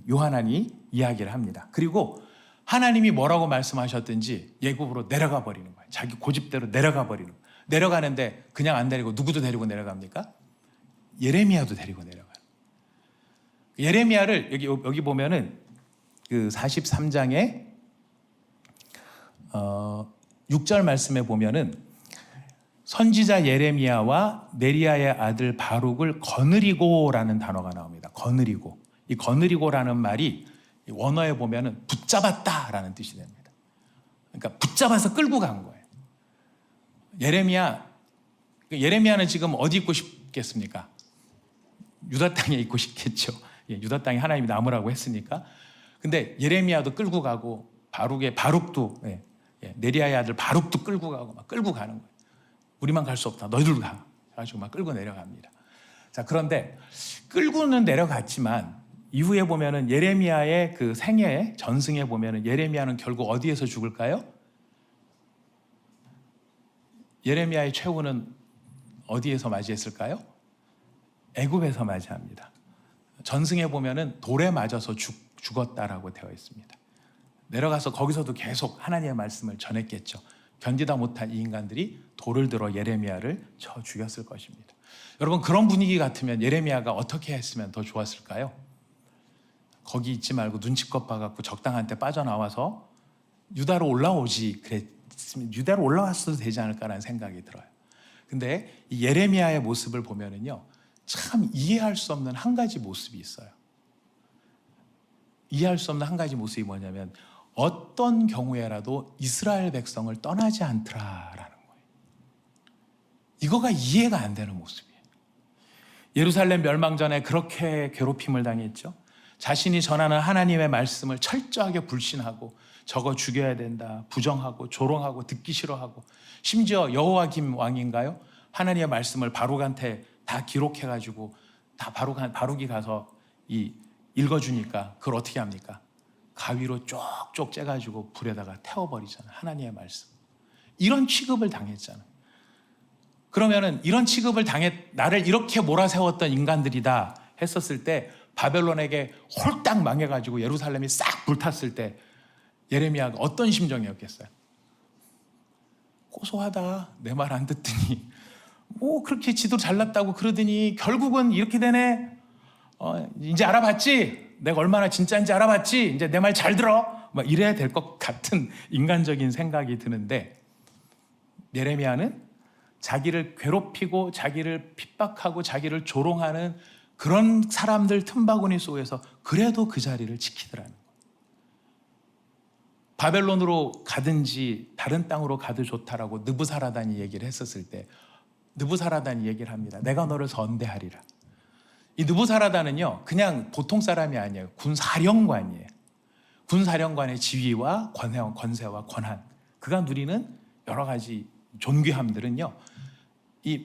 요한안이 이야기를 합니다. 그리고 하나님이 뭐라고 말씀하셨든지 예굽으로 내려가 버리는 거예요. 자기 고집대로 내려가 버리는 거예요. 내려가는데 그냥 안 데리고 누구도 데리고 내려갑니까? 예레미야도 데리고 내려가요. 예레미야를 여기 보면은 그 43장에 6절 말씀에 보면은 선지자 예레미야와 네리야의 아들 바룩을 거느리고라는 단어가 나옵니다. 거느리고. 이 거느리고라는 말이 원어에 보면은 붙잡았다라는 뜻이 됩니다. 그러니까 붙잡아서 끌고 간 거예요. 예레미야는 지금 어디 있고 싶겠습니까? 유다 땅에 있고 싶겠죠. 유다 땅에 하나님이 남으라고 했으니까. 근데 예레미야도 끌고 가고 바룩도 네리야의 아들 바룩도 끌고 가고 막 끌고 가는 거예요. 우리만 갈 수 없다. 너희들 가. 그래가지고 막 끌고 내려갑니다. 자, 그런데 끌고는 내려갔지만 이후에 보면은 예레미야의 그 생애 전승에 보면은 예레미야는 결국 어디에서 죽을까요? 예레미야의 최후는 어디에서 맞이했을까요? 애굽에서 맞이합니다. 전승에 보면은 돌에 맞아서 죽었다라고 되어 있습니다. 내려가서 거기서도 계속 하나님의 말씀을 전했겠죠. 견디다 못한 이 인간들이 돌을 들어 예레미야를 쳐 죽였을 것입니다. 여러분, 그런 분위기 같으면 예레미야가 어떻게 했으면 더 좋았을까요? 거기 있지 말고 눈치껏 봐갖고 적당한 때 빠져나와서 유다로 올라오지 그랬으면 유다로 올라왔어도 되지 않을까라는 생각이 들어요. 근데 이 예레미야의 모습을 보면은요, 참 이해할 수 없는 한 가지 모습이 있어요. 이해할 수 없는 한 가지 모습이 뭐냐면 어떤 경우에라도 이스라엘 백성을 떠나지 않더라라는 거예요. 이거가 이해가 안 되는 모습이에요. 예루살렘 멸망 전에 그렇게 괴롭힘을 당했죠. 자신이 전하는 하나님의 말씀을 철저하게 불신하고 저거 죽여야 된다, 부정하고 조롱하고 듣기 싫어하고, 심지어 여호와김 왕인가요? 하나님의 말씀을 바룩한테 다 기록해가지고 다 바룩이 가서 읽어주니까 그걸 어떻게 합니까? 가위로 쪽쪽 째가지고 불에다가 태워버리잖아요. 하나님의 말씀. 이런 취급을 당했잖아요. 그러면은 이런 취급을 나를 이렇게 몰아세웠던 인간들이다 했었을 때 바벨론에게 홀딱 망해가지고 예루살렘이 싹 불탔을 때 예레미야가 어떤 심정이었겠어요? 고소하다. 내 말 안 듣더니 뭐 그렇게 지도 잘났다고 그러더니 결국은 이렇게 되네. 이제 알아봤지? 내가 얼마나 진짜인지 알아봤지? 이제 내 말 잘 들어? 막 이래야 될 것 같은 인간적인 생각이 드는데, 예레미야는 자기를 괴롭히고 자기를 핍박하고 자기를 조롱하는 그런 사람들 틈바구니 속에서 그래도 그 자리를 지키더라는 거예요. 바벨론으로 가든지 다른 땅으로 가도 좋다라고 느부사라단이 얘기를 했었을 때 느부사라단이 얘기를 합니다. 내가 너를 선대하리라. 이 느부사라단은요, 그냥 보통 사람이 아니에요. 군사령관이에요. 군사령관의 지위와 권세와 권한, 그가 누리는 여러 가지 존귀함들은요,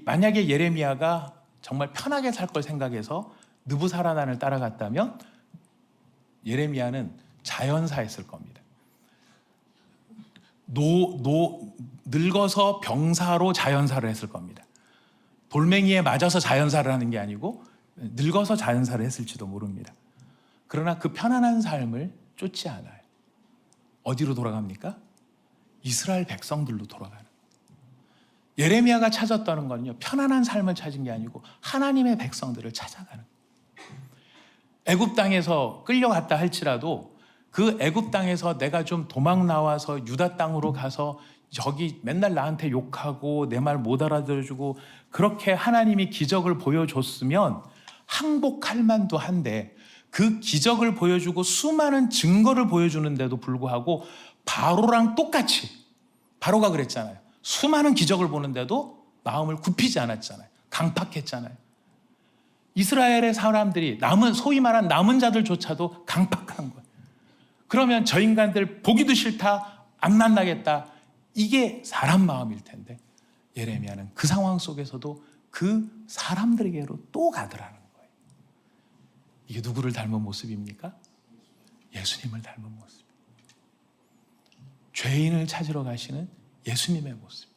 만약에 예레미야가 정말 편하게 살 걸 생각해서 느부사라단을 따라갔다면 예레미야는 자연사했을 겁니다. 늙어서 병사로 자연사를 했을 겁니다. 돌멩이에 맞아서 자연사를 하는 게 아니고 늙어서 자연사를 했을지도 모릅니다. 그러나 그 편안한 삶을 쫓지 않아요. 어디로 돌아갑니까? 이스라엘 백성들로 돌아가는. 예레미야가 찾았다는 거는요, 편안한 삶을 찾은 게 아니고 하나님의 백성들을 찾아가는. 애굽 땅에서 끌려갔다 할지라도 그 애굽 땅에서 내가 좀 도망 나와서 유다 땅으로 가서 저기 맨날 나한테 욕하고 내 말 못 알아들어주고 그렇게 하나님이 기적을 보여줬으면 항복할 만도 한데, 그 기적을 보여주고 수많은 증거를 보여주는데도 불구하고 바로랑 똑같이, 바로가 그랬잖아요. 수많은 기적을 보는데도 마음을 굽히지 않았잖아요. 강팍했잖아요. 이스라엘의 사람들이, 소위 말한 남은 자들조차도 강팍한 거예요. 그러면 저 인간들 보기도 싫다, 안 만나겠다, 이게 사람 마음일 텐데 예레미야는 그 상황 속에서도 그 사람들에게로 또 가더라는 거예요. 이게 누구를 닮은 모습입니까? 예수님을 닮은 모습. 죄인을 찾으러 가시는 예수님의 모습.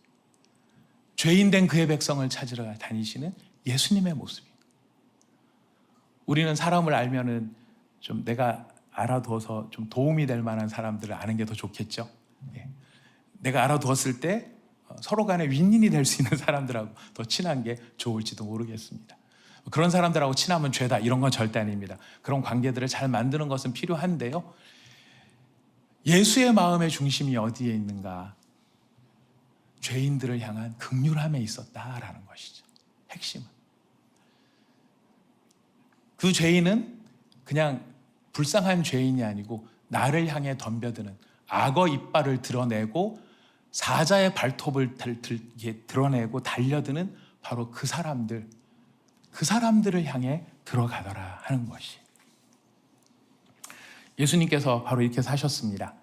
죄인 된 그의 백성을 찾으러 다니시는 예수님의 모습입니다. 우리는 사람을 알면은 좀 내가 알아두어서 좀 도움이 될 만한 사람들을 아는 게 더 좋겠죠. 예. 내가 알아두었을 때 서로 간에 윈윈이 될 수 있는 사람들하고 더 친한 게 좋을지도 모르겠습니다. 그런 사람들하고 친하면 죄다, 이런 건 절대 아닙니다. 그런 관계들을 잘 만드는 것은 필요한데요. 예수의 마음의 중심이 어디에 있는가? 죄인들을 향한 긍휼함에 있었다라는 것이죠. 핵심은. 그 죄인은 그냥 불쌍한 죄인이 아니고 나를 향해 덤벼드는, 악어 이빨을 드러내고 사자의 발톱을 드러내고 달려드는 바로 그 사람들을 향해 들어가더라 하는 것이. 예수님께서 바로 이렇게 사셨습니다.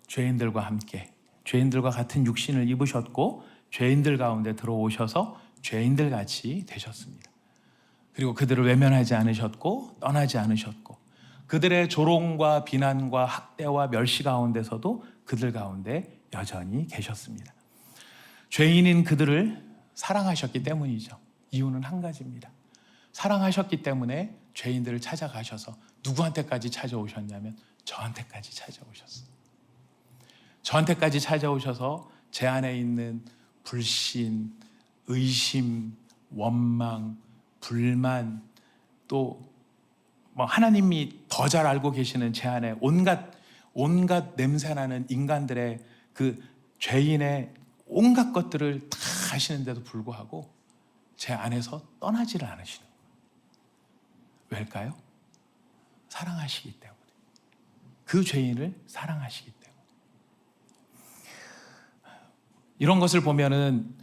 죄인들과 함께, 죄인들과 같은 육신을 입으셨고 죄인들 가운데 들어오셔서 죄인들 같이 되셨습니다. 그리고 그들을 외면하지 않으셨고 떠나지 않으셨고, 그들의 조롱과 비난과 학대와 멸시 가운데서도 그들 가운데 여전히 계셨습니다. 죄인인 그들을 사랑하셨기 때문이죠. 이유는 한 가지입니다. 사랑하셨기 때문에 죄인들을 찾아가셔서 누구한테까지 찾아오셨냐면 저한테까지 찾아오셨어요. 저한테까지 찾아오셔서 제 안에 있는 불신, 의심, 원망, 불만, 또 하나님이 더 잘 알고 계시는 제 안에 온갖 냄새나는 인간들의 그 죄인의 온갖 것들을 다 아시는데도 불구하고 제 안에서 떠나지를 않으시는 거예요. 왜일까요? 사랑하시기 때문에. 그 죄인을 사랑하시기 때문에. 이런 것을 보면은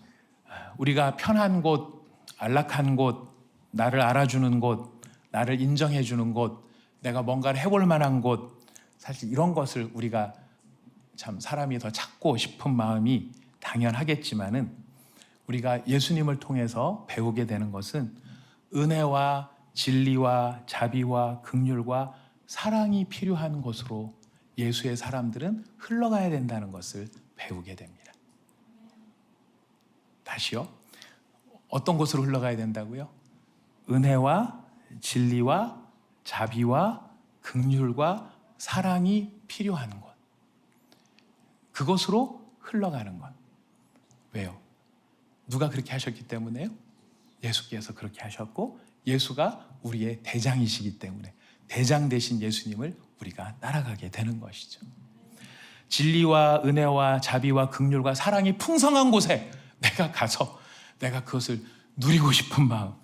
우리가 편한 곳, 안락한 곳, 나를 알아주는 곳, 나를 인정해주는 곳, 내가 뭔가를 해볼 만한 곳, 사실 이런 것을 우리가 참 사람이 더 찾고 싶은 마음이 당연하겠지만은, 우리가 예수님을 통해서 배우게 되는 것은 은혜와 진리와 자비와 긍휼과 사랑이 필요한 곳으로 예수의 사람들은 흘러가야 된다는 것을 배우게 됩니다. 다시요. 어떤 곳으로 흘러가야 된다고요? 은혜와 진리와 자비와 긍휼과 사랑이 필요한 곳. 그곳으로 흘러가는 것. 왜요? 누가 그렇게 하셨기 때문에요? 예수께서 그렇게 하셨고, 예수가 우리의 대장이시기 때문에 대장 되신 예수님을 우리가 따라가게 되는 것이죠. 진리와 은혜와 자비와 긍휼과 사랑이 풍성한 곳에 내가 가서 내가 그것을 누리고 싶은 마음,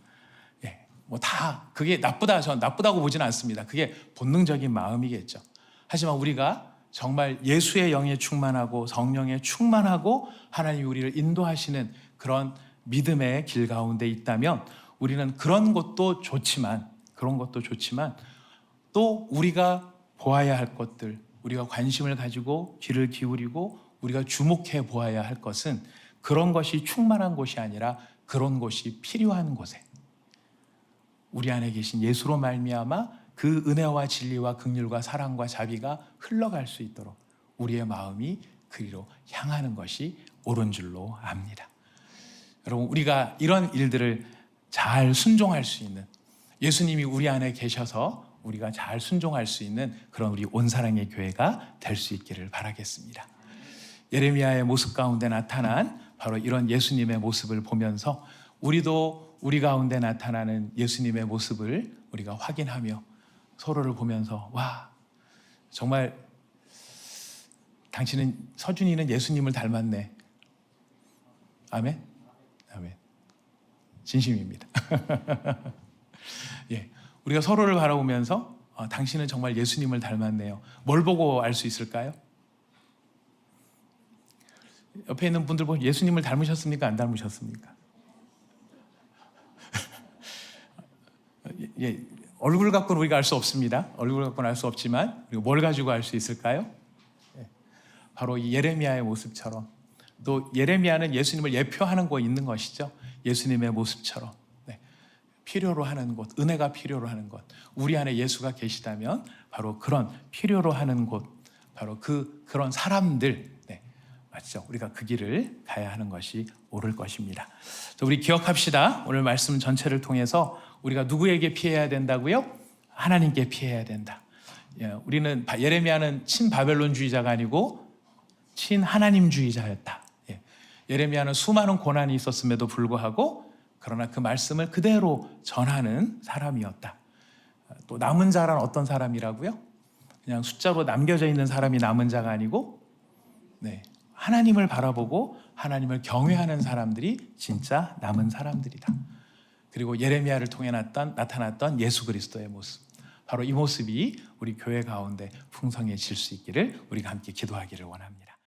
다 그게 나쁘다고 보지는 않습니다. 그게 본능적인 마음이겠죠. 하지만 우리가 정말 예수의 영에 충만하고 성령에 충만하고 하나님이 우리를 인도하시는 그런 믿음의 길 가운데 있다면, 우리는 그런 것도 좋지만 또 우리가 보아야 할 것들, 우리가 관심을 가지고 귀를 기울이고 우리가 주목해 보아야 할 것은 그런 것이 충만한 곳이 아니라 그런 곳이 필요한 곳에 우리 안에 계신 예수로 말미암아 그 은혜와 진리와 긍휼과 사랑과 자비가 흘러갈 수 있도록 우리의 마음이 그리로 향하는 것이 옳은 줄로 압니다. 여러분, 우리가 이런 일들을 잘 순종할 수 있는, 예수님이 우리 안에 계셔서 우리가 잘 순종할 수 있는 그런 우리 온사랑의 교회가 될 수 있기를 바라겠습니다. 예레미야의 모습 가운데 나타난 바로 이런 예수님의 모습을 보면서 우리도 우리 가운데 나타나는 예수님의 모습을 우리가 확인하며 서로를 보면서 와, 정말 서준이는 예수님을 닮았네. 아멘? 아멘. 진심입니다. 예, 우리가 서로를 바라보면서 당신은 정말 예수님을 닮았네요. 뭘 보고 알 수 있을까요? 옆에 있는 분들 보면 예수님을 닮으셨습니까? 안 닮으셨습니까? 예, 얼굴 갖고는 우리가 알 수 없습니다. 얼굴 갖고는 알 수 없지만 우리가 뭘 가지고 알 수 있을까요? 예, 바로 이 예레미야의 모습처럼, 또 예레미야는 예수님을 예표하는 곳 있는 것이죠. 예수님의 모습처럼 필요로 하는 곳, 은혜가 필요로 하는 곳, 우리 안에 예수가 계시다면 바로 그런 필요로 하는 곳, 바로 그런 사람들, 맞죠? 우리가 그 길을 가야 하는 것이 옳을 것입니다. 우리 기억합시다. 오늘 말씀 전체를 통해서 우리가 누구에게 피해야 된다고요? 하나님께 피해야 된다. 우리는 예레미야는 친바벨론주의자가 아니고 친하나님주의자였다. 예레미야는 수많은 고난이 있었음에도 불구하고 그러나 그 말씀을 그대로 전하는 사람이었다. 또 남은 자란 어떤 사람이라고요? 그냥 숫자로 남겨져 있는 사람이 남은 자가 아니고 하나님을 바라보고 하나님을 경외하는 사람들이 진짜 남은 사람들이다. 그리고 예레미야를 통해 나타났던 예수 그리스도의 모습, 바로 이 모습이 우리 교회 가운데 풍성해질 수 있기를 우리가 함께 기도하기를 원합니다.